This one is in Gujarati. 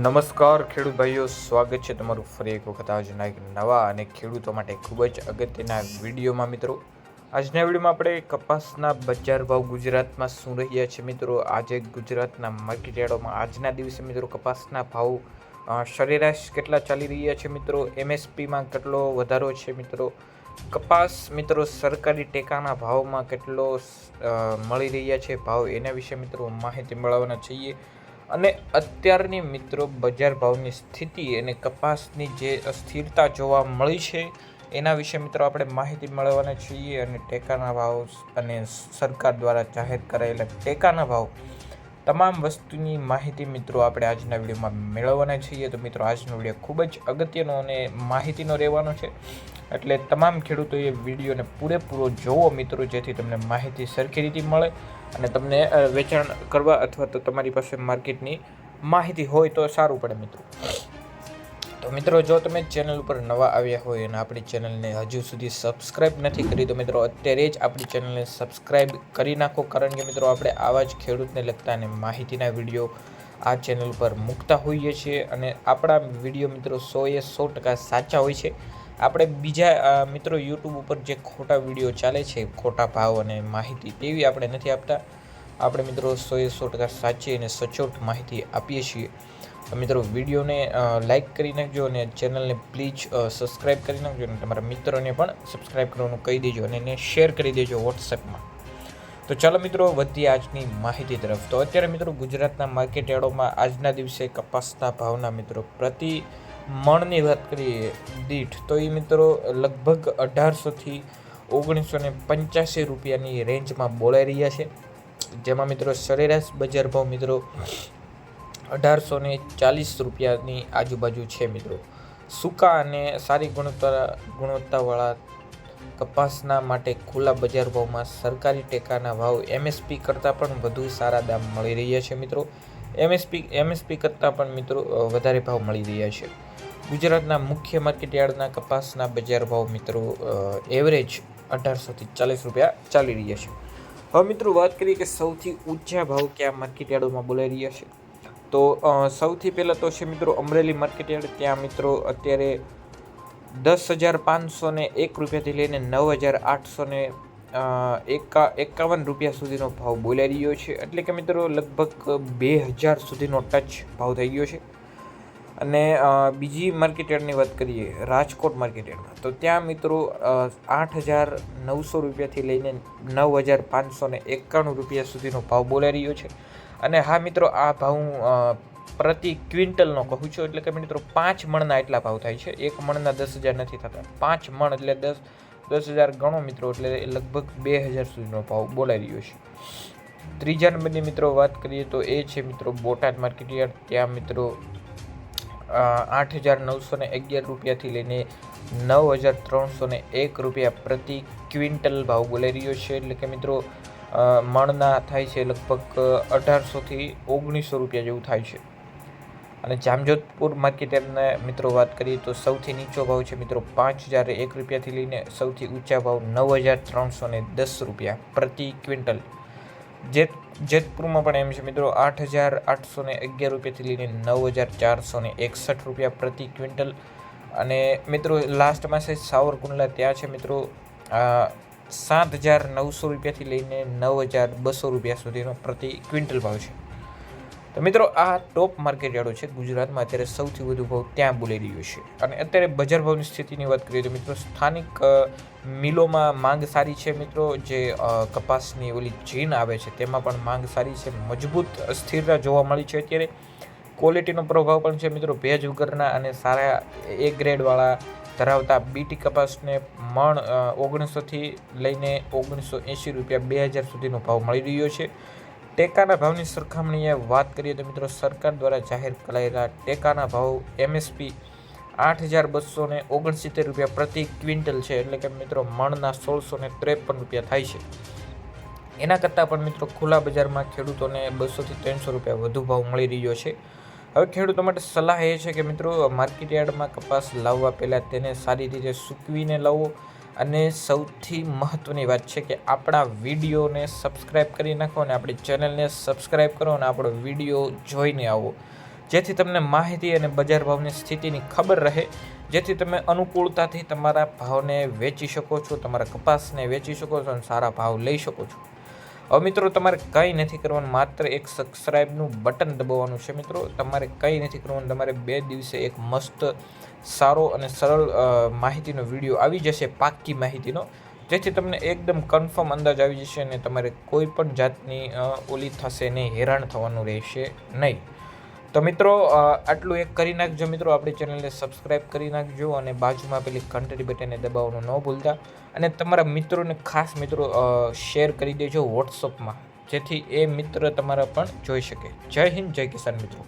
નમસ્કાર ખેડૂત ભાઈઓ, સ્વાગત છે તમારું ફરી એક વખત આજના એક નવા અને ખેડૂતો માટે ખૂબ જ અગત્યના વિડીયોમાં. મિત્રો, આજના વિડીયોમાં આપણે કપાસના બજાર ભાવ ગુજરાતમાં શું રહ્યા છે. મિત્રો, આજે ગુજરાતના માર્કેટયાર્ડોમાં આજના દિવસે મિત્રો કપાસના ભાવ સરેરાશ કેટલા ચાલી રહ્યા છે. મિત્રો, એમએસપીમાં કેટલો વધારો છે. મિત્રો, કપાસ મિત્રો સરકારી ટેકાના ભાવમાં કેટલો મળી રહ્યા છે ભાવ, એના વિશે મિત્રો માહિતી મેળવવાના છીએ. અને અત્યારની મિત્રો બજાર ભાવની સ્થિતિ અને કપાસની જે અસ્થિરતા જોવા મળી છે એના વિશે મિત્રો આપણે માહિતી મેળવવાના છીએ. અને ટેકાના ભાવ અને સરકાર દ્વારા જાહેર કરાયેલા ટેકાના ભાવ, તમામ વસ્તુની માહિતી મિત્રો આપણે આજના વિડીયોમાં મેળવવાના છીએ. તો મિત્રો, આજનો વિડીયો ખૂબ જ અગત્યનો અને માહિતીનો રહેવાનો છે, એટલે તમામ ખેડૂતોએ વિડીયોને પૂરેપૂરો જોવો મિત્રો, જેથી તમને માહિતી સરખી રીતે મળે અને તમને વેચાણ કરવા અથવા તો તમારી પાસે માર્કેટની માહિતી હોય તો સારું પડે મિત્રો. તો મિત્રો, જો તમે ચેનલ ઉપર નવા આવ્યા હોય અને આપણી ચેનલને હજુ સુધી સબસ્ક્રાઈબ નથી કરી તો મિત્રો અત્યારે જ આપણી ચેનલને સબસ્ક્રાઈબ કરી નાખો, કારણ કે મિત્રો આપણે આવા જ ખેડૂતને લગતા અને માહિતીના વિડીયો આ ચેનલ ઉપર મૂકતા હોઈએ છીએ. અને આપણા વિડીયો મિત્રો 100% સાચા હોય છે. આપણે બીજા મિત્રો યુટ્યુબ ઉપર જે ખોટા વિડીયો ચાલે છે, ખોટા ભાવ અને માહિતી, તેવી આપણે નથી આપતા. આપણે મિત્રો 100% સાચી અને સચોટ માહિતી આપીએ છીએ. મિત્રો, વિડીયોને લાઇક કરી નાખજો અને ચેનલને પ્લીઝ સબસ્ક્રાઈબ કરી નાખજો અને તમારા મિત્રોને પણ સબસ્ક્રાઈબ કરવાનું કહી દેજો અને એને શેર કરી દેજો વોટ્સએપમાં. તો ચાલો મિત્રો, વધીએ આજની માહિતી તરફ. તો અત્યારે મિત્રો ગુજરાતના માર્કેટયાર્ડોમાં આજના દિવસે કપાસના ભાવના મિત્રો પ્રતિ મણની વાત કરીએ દીઠ, તો એ મિત્રો લગભગ 1800થી 1985 રૂપિયાની રેન્જમાં બોલાઈ રહ્યા છે. જેમાં મિત્રો સરેરાશ બજાર ભાવ મિત્રો 1840 રૂપિયાની આજુબાજુ છે. મિત્રો, સૂકા અને સારી ગુણવત્તાવાળા કપાસના માટે ખુલ્લા બજાર ભાવમાં સરકારી ટેકાના ભાવ એમએસપી કરતાં પણ વધુ સારા દામ મળી રહ્યા છે. મિત્રો, એમએસપી કરતાં પણ મિત્રો વધારે ભાવ મળી રહ્યા છે. ગુજરાતના મુખ્ય માર્કેટયાર્ડના કપાસના બજાર ભાવ મિત્રો એવરેજ 1800થી 40 રૂપિયા ચાલી રહ્યા છે. હવે મિત્રો વાત કરીએ કે સૌથી ઊંચા ભાવ કયા માર્કેટયાર્ડોમાં બોલાઈ રહ્યા છે. તો સૌથી પહેલાં તો છે મિત્રો અમરેલી માર્કેટયાર્ડ. ત્યાં મિત્રો અત્યારે 10,501 રૂપિયાથી લઈને 9,851 રૂપિયા સુધીનો ભાવ બોલાઈ રહ્યો છે. એટલે કે મિત્રો લગભગ 2,000 સુધીનો ટચ ભાવ થઈ ગયો છે. અને બીજી માર્કેટયાર્ડની વાત કરીએ રાજકોટ માર્કેટયાર્ડમાં, તો ત્યાં મિત્રો 8,900 રૂપિયાથી લઈને 9,591 રૂપિયા સુધીનો ભાવ બોલાઈ રહ્યો છે. અને હા મિત્રો, આ ભાવ પ્રતિ ક્વિન્ટલનો કહું છું, એટલે કે મિત્રો 5 મણના એટલા ભાવ થાય છે. 1 મણના 10,000 નથી થતા, 5 મણ એટલે 10,000 ગણો મિત્રો, એટલે લગભગ 2,000 સુધીનો ભાવ બોલાઈ રહ્યો છે. ત્રીજા નંબરની મિત્રો વાત કરીએ તો એ છે મિત્રો બોટાદ માર્કેટયાર્ડ. ત્યાં મિત્રો 8,911 રૂપિયાથી લઈને 9,301 રૂપિયા પ્રતિ ક્વિન્ટલ ભાવ બોલાઈ રહ્યો છે. એટલે કે મિત્રો મણના થાય છે લગભગ 1,800થી 1,900 રૂપિયા જેવું થાય છે. અને જામજોધપુર માર્કેટયાર્ડના મિત્રો વાત કરીએ તો સૌથી નીચો ભાવ છે મિત્રો 5,001 રૂપિયાથી લઈને સૌથી ઊંચા ભાવ 9,310 રૂપિયા પ્રતિ ક્વિન્ટલ. જેતપુરમાં પણ એમ છે મિત્રો 8,811 રૂપિયાથી લઈને 9,461 રૂપિયા પ્રતિ ક્વિન્ટલ. અને મિત્રો લાસ્ટમાં છે સાવરકુંડલા. ત્યાં છે મિત્રો 7,900 રૂપિયાથી લઈને 9,200 રૂપિયા સુધીનો પ્રતિ ક્વિન્ટલ ભાવ છે. તો મિત્રો આ ટોપ માર્કેટયાર્ડો છે ગુજરાતમાં, અત્યારે સૌથી વધુ ભાવ ત્યાં બોલાઈ રહ્યો છે. અને અત્યારે બજાર ભાવની સ્થિતિની વાત કરીએ તો મિત્રો સ્થાનિક મિલોમાં માંગ સારી છે. મિત્રો જે કપાસની ઓલી જીન આવે છે તેમાં પણ માંગ સારી છે, મજબૂત સ્થિરતા જોવા મળી છે. અત્યારે ક્વોલિટીનો પ્રભાવ પણ છે મિત્રો. ભેજ વગરના અને સારા એ ગ્રેડવાળા ધરાવતા બીટી કપાસને મણ 1900થી લઈને 1980 રૂપિયા 2,000 સુધીનો ભાવ મળી રહ્યો છે. ટેકાના ભાવની સરખામણીએ વાત કરીએ તો મિત્રો સરકાર દ્વારા જાહેર કરાયેલા ટેકાના ભાવ એમએસપી 8,269 રૂપિયા પ્રતિ ક્વિન્ટલ છે. એટલે કે મિત્રો મણના 1,653 રૂપિયા થાય છે. એના કરતાં પણ મિત્રો ખુલ્લા બજારમાં ખેડૂતોને 200થી 300 રૂપિયા વધુ ભાવ મળી રહ્યો છે. હવે ખેડૂતો માટે સલાહ એ છે કે મિત્રો માર્કેટયાર્ડમાં કપાસ લાવવા પહેલાં તેને સારી રીતે સૂકવીને લાવો. અને સૌથી મહત્ત્વની વાત છે કે આપણા વિડીયોને સબસ્ક્રાઈબ કરી નાખો અને આપણી ચેનલને સબસ્ક્રાઈબ કરો અને આપણો વિડીયો જોઈને આવો, જેથી તમને માહિતી અને બજાર ભાવની સ્થિતિની ખબર રહે, જેથી તમે અનુકૂળતાથી તમારા ભાવને વેચી શકો છો, તમારા કપાસને વેચી શકો છો અને સારા ભાવ લઈ શકો છો. હવે મિત્રો તમારે કંઈ નથી કરવાનું, માત્ર એક સબસ્ક્રાઈબનું બટન દબાવવાનું છે. મિત્રો તમારે કંઈ નથી કરવાનું, તમારે 2 દિવસે એક મસ્ત સારો અને સરળ માહિતીનો વિડીયો આવી જશે, પાક્કી માહિતીનો, જેથી તમને એકદમ કન્ફર્મ અંદાજ આવી જશે અને તમારે કોઈ પણ જાતની ઓલી થશે નહીં, હેરાન થવાનું રહેશે નહીં. તો મિત્રો આટલું એક કરી નાખજો મિત્રો, આપણી ચેનલને સબસ્ક્રાઈબ કરી નાખજો અને બાજુમાં પેલી ઘંટડી બટનને દબાવવાનું ન ભૂલતા, અને તમારા મિત્રોને ખાસ મિત્રો શેર કરી દેજો વોટ્સઅપમાં, જેથી એ મિત્ર તમારા પણ જોઈ શકે. જય હિન્દ, જય કિસાન મિત્રો.